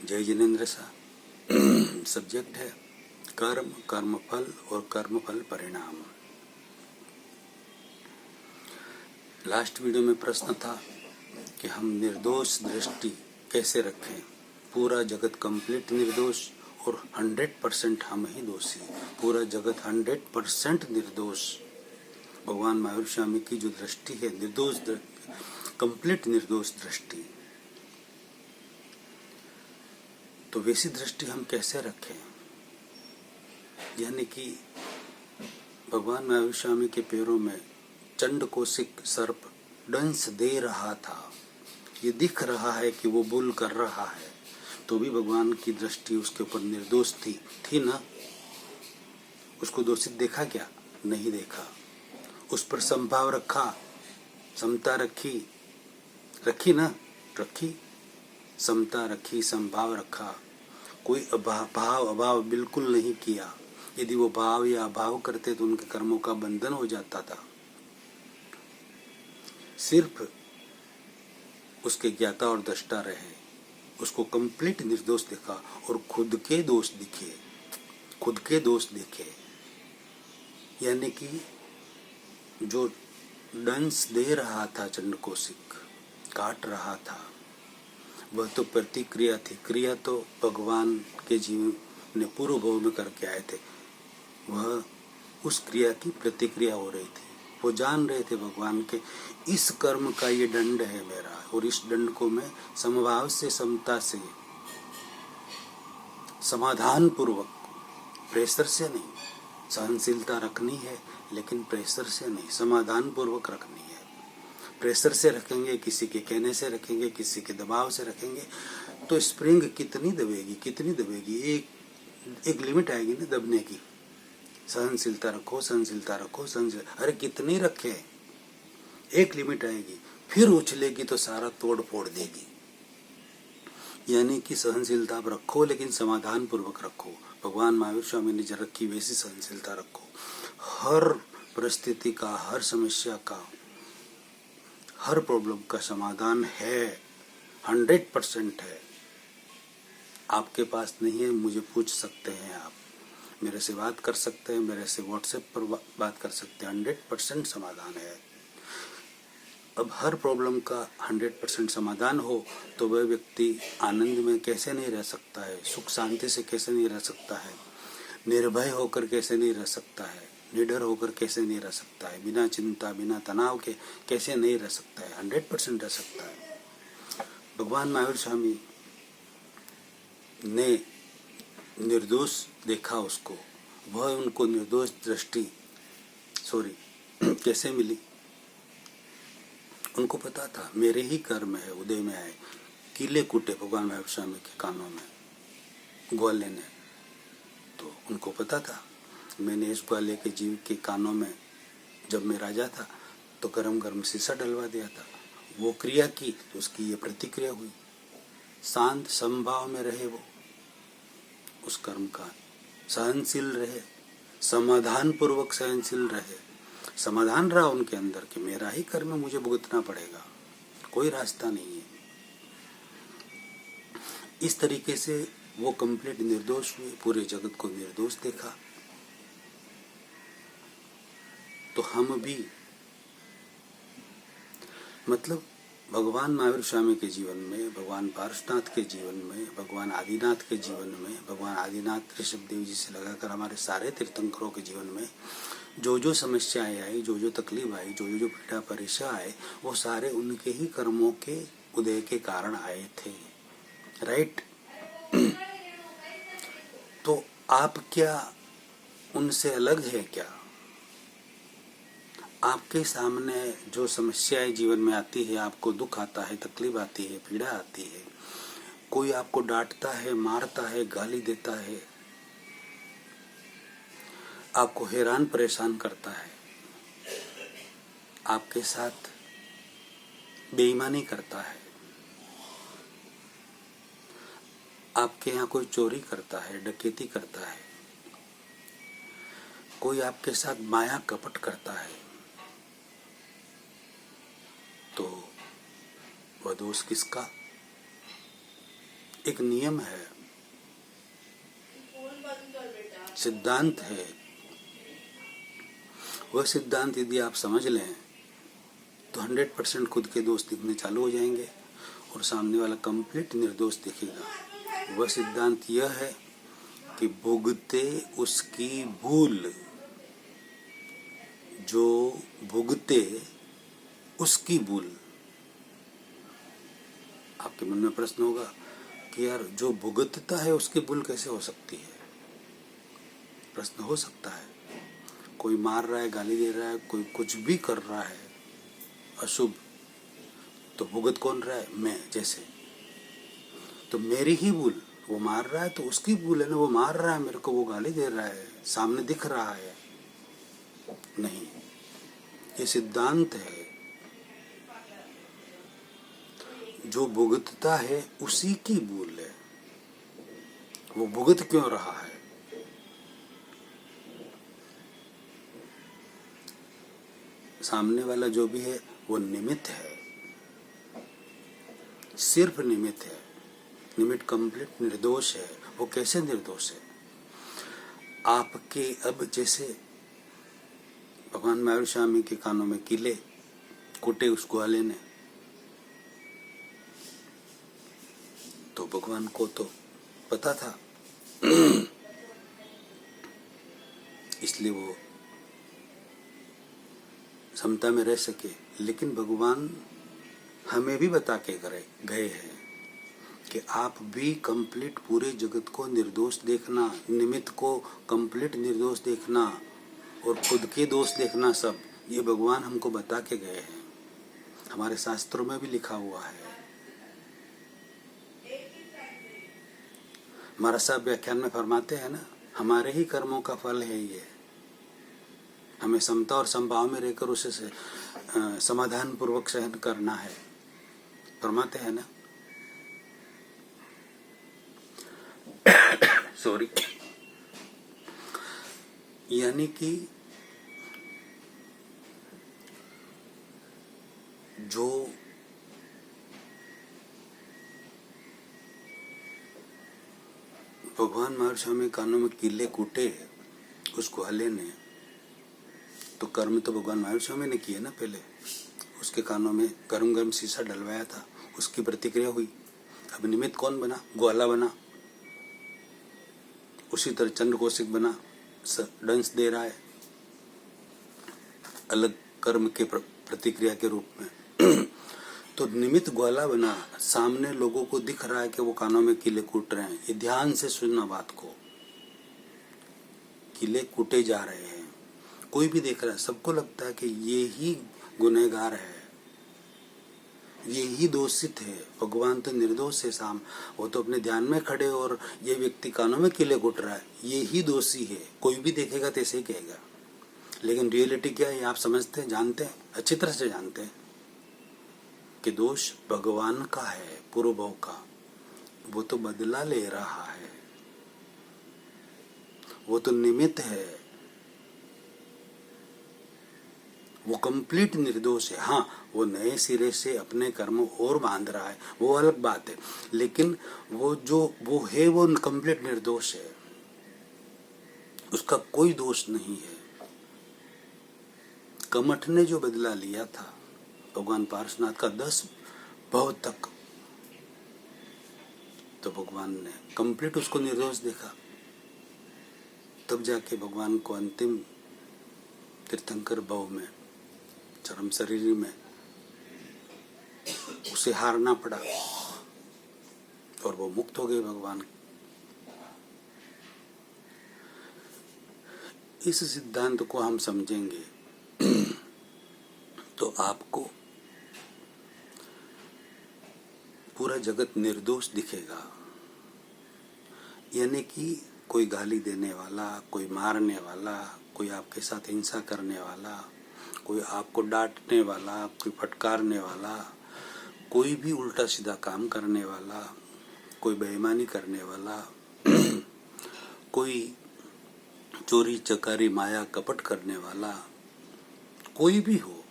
जय जिनेन्द्र शाह। सब्जेक्ट है कर्म, कर्मफल और कर्मफल परिणाम। लास्ट वीडियो में प्रश्न था कि हम निर्दोष दृष्टि कैसे रखें। पूरा जगत कंप्लीट निर्दोष और 100% हम ही दोषी। पूरा जगत 100% निर्दोष। भगवान महावीर स्वामी की जो दृष्टि है निर्दोष, कंप्लीट निर्दोष दृष्टि, तो वैसी दृष्टि हम कैसे रखें। यानी कि भगवान महावीर स्वामी के पैरों में चंड कौशिक सर्प डंस दे रहा था। ये दिख रहा है कि वो बुल कर रहा है, तो भी भगवान की दृष्टि उसके ऊपर निर्दोष थी ना। उसको दोषित देखा क्या? नहीं देखा। उस पर संभाव रखा, समता रखी ना, रखी, समता रखी, संभाव रखा। कोई भाव बिल्कुल नहीं किया। यदि वो भाव या अभाव करते तो उनके कर्मों का बंधन हो जाता था। सिर्फ उसके ज्ञाता और दृष्टा रहे, उसको कंप्लीट निर्दोष देखा और खुद के दोष देखे। यानी कि जो डंस दे रहा था चंड कौशिक, काट रहा था, वह तो प्रतिक्रिया थी। क्रिया तो भगवान के जीवन ने पूर्व भाव में करके आए थे। वह उस क्रिया की प्रतिक्रिया हो रही थी। वो जान रहे थे भगवान के इस कर्म का ये दंड है मेरा, और इस दंड को मैं समभाव से, समता से, समाधान पूर्वक, प्रेशर से नहीं, सहनशीलता रखनी है लेकिन प्रेशर से नहीं, समाधान पूर्वक रखनी है। प्रेशर से रखेंगे, किसी के कहने से रखेंगे, किसी के दबाव से रखेंगे, तो स्प्रिंग कितनी दबेगी। एक लिमिट आएगी ना दबने की। सहनशीलता रखो, अरे कितनी रखे, एक लिमिट आएगी, फिर उछलेगी तो सारा तोड़ फोड़ देगी। यानी कि सहनशीलता आप रखो लेकिन समाधान पूर्वक रखो। भगवान महावीर स्वामी ने जो रखी वैसी सहनशीलता रखो। हर परिस्थिति का, हर समस्या का, हर प्रॉब्लम का समाधान है, 100% है। आपके पास नहीं है, मुझे पूछ सकते हैं, आप मेरे से बात कर सकते हैं, मेरे से व्हाट्सएप पर बात कर सकते हैं। 100% समाधान है। अब हर प्रॉब्लम का 100% समाधान हो तो वह व्यक्ति आनंद में कैसे नहीं रह सकता है, सुख शांति से कैसे नहीं रह सकता है, निर्भय होकर कैसे नहीं रह सकता है, निडर होकर कैसे नहीं रह सकता है, बिना चिंता बिना तनाव के कैसे नहीं रह सकता है। 100% रह सकता है। भगवान महावीर स्वामी ने निर्दोष देखा उसको, वह उनको निर्दोष दृष्टि कैसे मिली। उनको पता था मेरे ही कर्म है, उदय में आए। कीले कूटे भगवान महावीर स्वामी के कानों में ग्वाले ने, तो उनको पता था मैंने इस ग्वाले के जीव के कानों में, जब मैं राजा था तो गरम शीशा डलवा दिया था। वो क्रिया की तो उसकी ये प्रतिक्रिया हुई। शांत समभाव में रहे, वो उस कर्म का सहनशील रहे, समाधान पूर्वक सहनशील रहे। समाधान रहा उनके अंदर कि मेरा ही कर्म मुझे भुगतना पड़ेगा, कोई रास्ता नहीं है। इस तरीके से वो कंप्लीट निर्दोष हुए, पूरे जगत को निर्दोष देखा। तो हम भी, मतलब भगवान महावीर स्वामी के जीवन में, भगवान पारसनाथ के जीवन में, भगवान आदिनाथ के जीवन में, भगवान आदिनाथ ऋषभ देव जी से लगाकर हमारे सारे तीर्थंकरों के जीवन में जो समस्याएं आई, जो तकलीफ आई, जो पीड़ा परेशान आए, वो सारे उनके ही कर्मों के उदय के कारण आए थे। राइट? तो आप क्या उनसे अलग है क्या? आपके सामने जो समस्याएं जीवन में आती है, आपको दुख आता है, तकलीफ आती है, पीड़ा आती है, कोई आपको डांटता है, मारता है, गाली देता है, आपको हैरान परेशान करता है, आपके साथ बेईमानी करता है, आपके यहाँ कोई चोरी करता है, डकैती करता है, कोई आपके साथ माया कपट करता है, तो वह दोष किसका? एक नियम है, सिद्धांत है। वह सिद्धांत यदि आप समझ लें तो 100% खुद के दोष दिखने चालू हो जाएंगे और सामने वाला कंप्लीट निर्दोष दिखेगा। वह सिद्धांत यह है कि भुगते उसकी भूल, जो भुगते उसकी भूल। आपके मन में प्रश्न होगा कि यार जो भुगतता है उसकी भूल कैसे हो सकती है? प्रश्न हो सकता है। कोई मार रहा है, गाली दे रहा है, कोई कुछ भी कर रहा है अशुभ, तो भुगत कौन रहा है? मैं। जैसे तो मेरी ही भूल, वो मार रहा है तो उसकी भूल है ना, वो मार रहा है मेरे को, वो गाली दे रहा है, सामने दिख रहा है। नहीं, ये सिद्धांत है। जो भुगतता है उसी की भूल है। वो भुगत क्यों रहा है? सामने वाला जो भी है वो निमित्त है, सिर्फ निमित्त है। निमित्त कंप्लीट निर्दोष है। वो कैसे निर्दोष है? आपके अब जैसे भगवान महावीर स्वामी के कानों में कीले कूटे उस ग्वाले ने, तो भगवान को तो पता था इसलिए वो समता में रह सके। लेकिन भगवान हमें भी बता के गए हैं कि आप भी कंप्लीट पूरे जगत को निर्दोष देखना, निमित्त को कंप्लीट निर्दोष देखना और खुद के दोष देखना, सब ये भगवान हमको बता के गए हैं। हमारे शास्त्रों में भी लिखा हुआ है। महाराज साहब व्याख्यान में फरमाते हैं ना, हमारे ही कर्मों का फल है ये। हमें समता और समभाव में रहकर उसे समाधान पूर्वक सहन करना है, फरमाते हैं ना। सॉरी। यानी कि जो भगवान महावीर स्वामी कानों में कीले कूटे उस ग्वाले ने, तो कर्म तो भगवान महावीर स्वामी ने किए ना। पहले उसके कानों में गरम गरम शीशा डलवाया था, उसकी प्रतिक्रिया हुई। अब निमित्त कौन बना? ग्वाला बना। उसी तरह चंद्र कौशिक बना, डंस दे रहा है अलग कर्म के प्रतिक्रिया के रूप में। तो निमित्त ग्वाला बना, सामने लोगों को दिख रहा है कि वो कानों में कीले कूट रहे हैं। ये ध्यान से सुनना बात को। कीले कूटे जा रहे हैं, कोई भी देख रहा है, सबको लगता है कि ये ही गुनहगार है, ये ही दोषित है। भगवान तो निर्दोष है। साम वो तो अपने ध्यान में खड़े और ये व्यक्ति कानों में कीले कूट रहा है, ये ही दोषी है। कोई भी देखेगा तो ऐसे ही कहेगा। लेकिन रियलिटी क्या है आप समझते हैं, जानते हैं, अच्छी तरह से जानते हैं कि दोष भगवान का है, पूर्व भाव का। वो तो बदला ले रहा है, वो तो निमित्त है, वो कंप्लीट निर्दोष है। हाँ, वो नए सिरे से अपने कर्म और बांध रहा है, वो अलग बात है। लेकिन वो है वो कंप्लीट निर्दोष है, उसका कोई दोष नहीं है। कमठ ने जो बदला लिया था भगवान पार्श्वनाथ का 10 भव तक, तो भगवान ने कंप्लीट उसको निर्दोष देखा। तब जाके भगवान को अंतिम तीर्थंकर भव में, चरम शरीर में उसे हारना पड़ा और वो मुक्त हो गए भगवान। इस सिद्धांत को हम समझेंगे तो आपको पूरा जगत निर्दोष दिखेगा। यानी कि कोई गाली देने वाला, कोई मारने वाला, कोई आपके साथ हिंसा करने वाला, कोई आपको डांटने वाला, कोई फटकारने वाला, कोई भी उल्टा सीधा काम करने वाला, कोई बेईमानी करने वाला, कोई चोरी चकारी माया कपट करने वाला, कोई भी हो,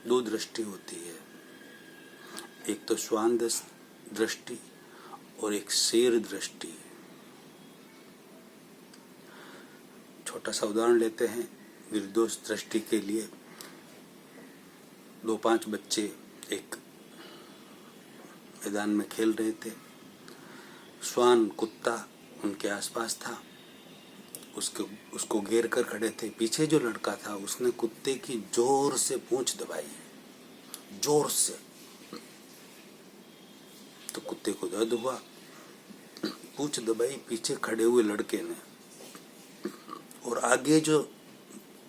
दो दृष्टि होती है। एक तो स्वांध दृष्टि और एक शेर दृष्टि। छोटा सा उदाहरण लेते हैं निर्दोष दृष्टि के लिए। 2-5 बच्चे एक मैदान में खेल रहे थे। श्वान कुत्ता उनके आसपास था, उसको घेर कर खड़े थे। पीछे जो लड़का था उसने कुत्ते की जोर से पूंछ दबाई, जोर से, तो कुत्ते को दर्द हुआ। पूंछ दबाई पीछे खड़े हुए लड़के ने, और आगे जो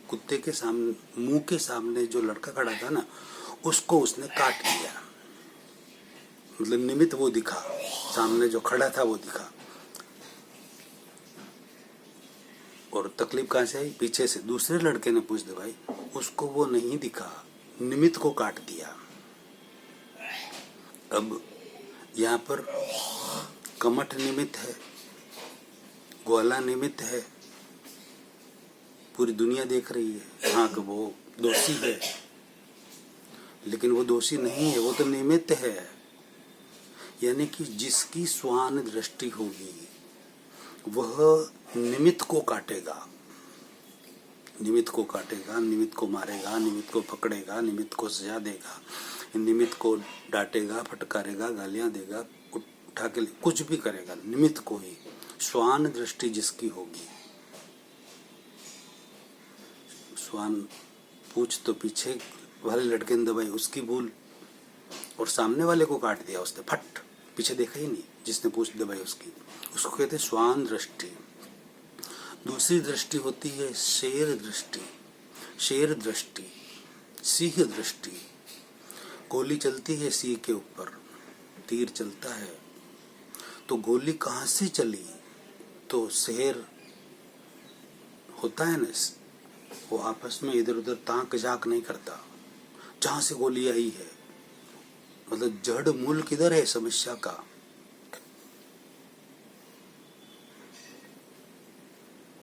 कुत्ते के सामने, मुंह के सामने जो लड़का खड़ा था ना, उसको उसने काट दिया। मतलब निमित्त वो दिखा, सामने जो खड़ा था वो दिखा। और तकलीफ कहाँ से आई? पीछे से दूसरे लड़के ने पूछ दबाई, उसको वो नहीं दिखा, निमित्त को काट दिया। अब यहाँ पर कमठ निमित्त है, ग्वाला निमित्त है, पूरी दुनिया देख रही है हाँ कि वो दोषी है, लेकिन वो दोषी नहीं है, वो तो निमित्त है। यानी कि जिसकी श्वान दृष्टि होगी वह निमित्त को काटेगा, निमित्त को काटेगा, निमित्त को मारेगा, निमित्त को पकड़ेगा, निमित्त को सजा देगा, निमित्त को डांटेगा, फटकारेगा, गालियां देगा, उठा के कुछ भी करेगा, निमित्त को ही। श्वान दृष्टि जिसकी होगी, श्वान पूछ तो पीछे वाले लड़के ने दबाई, उसकी भूल, और सामने वाले को काट दिया उसने, फट, पीछे देखा ही नहीं जिसने पूछ दबाई उसकी। उसको कहते हैं श्वान दृष्टि। दूसरी दृष्टि होती है शेर दृष्टि, शेर दृष्टि, सिंह दृष्टि। गोली चलती है सिंह के ऊपर, तीर चलता है, तो गोली कहाँ से चली? तो शेर होता है ना, वो आपस में इधर उधर ताक झाक नहीं करता, जहां से गोली आई है। मतलब जड़ मूल किधर है समस्या का?